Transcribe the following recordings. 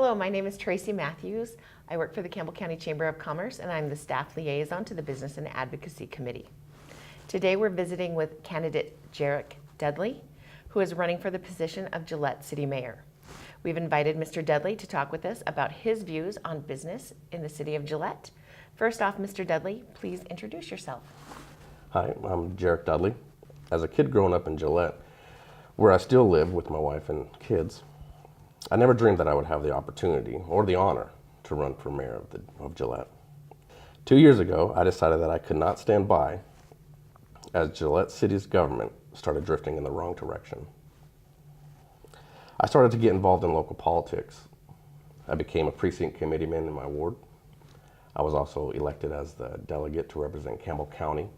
Hello, my name is Tracy Matthews. I work for the Campbell County Chamber of Commerce, and I'm the staff liaison to the Business and Advocacy Committee. Today we're visiting with candidate Jarik Dudley, who is running for the position of Gillette City Mayor. We've invited Mr. Dudley to talk with us about his views on business in the city of Gillette. First off, Mr. Dudley, please introduce yourself. Hi, I'm Jarik Dudley. As a kid growing up in Gillette, where I still live with my wife and kids, I never dreamed that I would have the opportunity or the honor to run for mayor of Gillette. 2 years ago, I decided that I could not stand by as Gillette City's government started drifting in the wrong direction. I started to get involved in local politics. I became a precinct committeeman in my ward. I was also elected as the delegate to represent Campbell County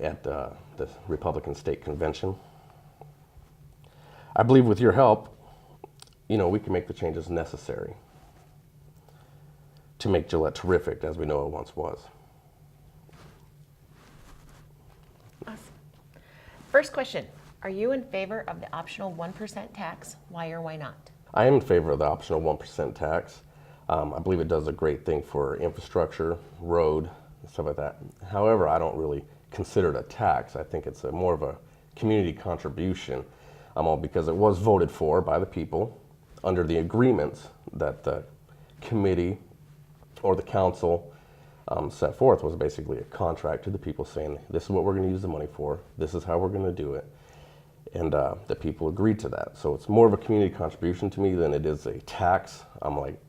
at the Republican State Convention. I believe with your help, we can make the changes necessary to make Gillette terrific as we know it once was. Awesome. First question, are you in favor of the optional 1% tax? Why or why not? I am in favor of the optional 1% tax. I believe it does a great thing for infrastructure, road, and stuff like that. However, I don't really consider it a tax. I think it's more of a community contribution because it was voted for by the people under the agreements that the committee or the council set forth. Was basically a contract to the people saying, this is what we're going to use the money for, this is how we're going to do it. And the people agreed to that. So it's more of a community contribution to me than it is a tax.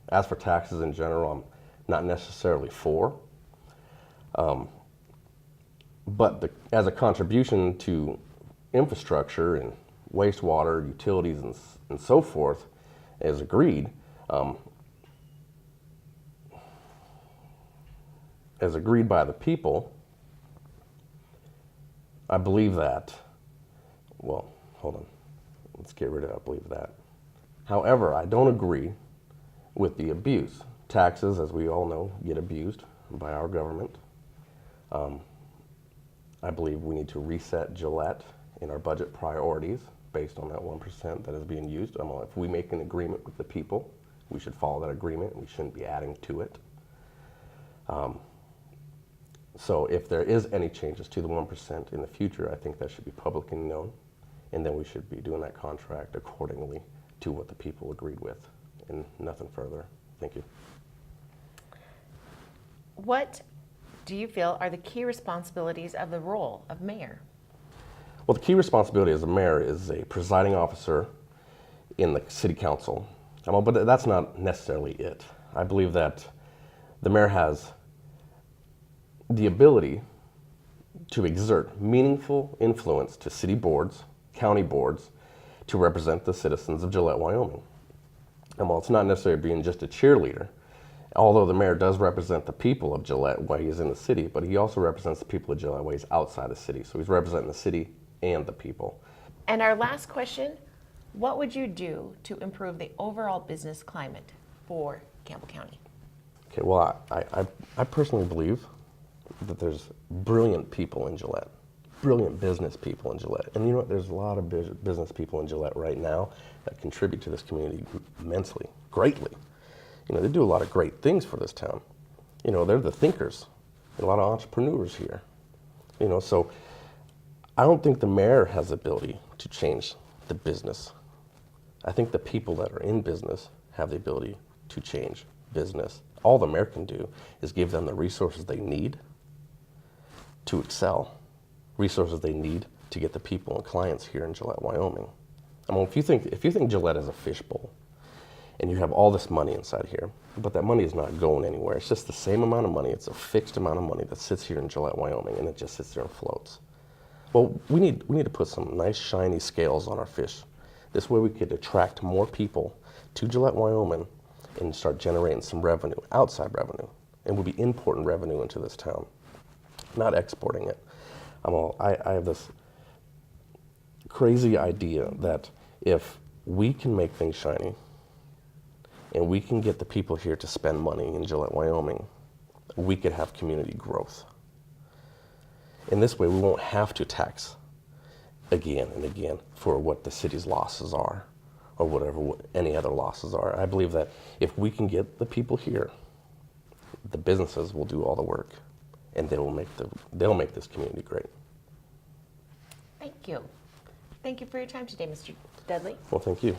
As for taxes in general, I'm not necessarily for. But as a contribution to infrastructure and wastewater, utilities, and so forth, as agreed, as agreed by the people, I believe that, well, hold on, let's get rid of I believe that. However, I don't agree with the abuse. Taxes, as we all know, get abused by our government. I believe we need to reset Gillette in our budget priorities based on that 1% that is being used. If we make an agreement with the people, we should follow that agreement. We shouldn't be adding to it. So if there is any changes to the 1% in the future, I think that should be publicly known, and then we should be doing that contract accordingly to what the people agreed with, and nothing further. Thank you. What do you feel are the key responsibilities of the role of mayor? Well, the key responsibility as a mayor is a presiding officer in the city council. But that's not necessarily it. I believe that the mayor has the ability to exert meaningful influence to city boards, county boards, to represent the citizens of Gillette, Wyoming. It's not necessarily being just a cheerleader, although the mayor does represent the people of Gillette while he's in the city, but he also represents the people of Gillette while he's outside the city. So he's representing the city and the people. And our last question, what would you do to improve the overall business climate for Campbell County? Okay, well, I personally believe that there's brilliant people in Gillette, brilliant business people in Gillette. And you know what, there's a lot of business people in Gillette right now that contribute to this community immensely, greatly. They do a lot of great things for this town. They're the thinkers, a lot of entrepreneurs here. So I don't think the mayor has the ability to change the business. I think the people that are in business have the ability to change business. All the mayor can do is give them the resources they need to excel, resources they need to get the people and clients here in Gillette, Wyoming. If you think Gillette is a fishbowl, and you have all this money inside here, but that money is not going anywhere. It's just the same amount of money. It's a fixed amount of money that sits here in Gillette, Wyoming, and it just sits there and floats. Well, we need to put some nice shiny scales on our fish. This way we could attract more people to Gillette, Wyoming, and start generating some revenue, outside revenue, and we'll be importing revenue into this town, not exporting it. I have this crazy idea that if we can make things shiny, and we can get the people here to spend money in Gillette, Wyoming, we could have community growth. In this way, we won't have to tax again and again for what the city's losses are, or whatever any other losses are. I believe that if we can get the people here, the businesses will do all the work, and they'll make this community great. Thank you. Thank you for your time today, Mr. Dudley. Well, thank you.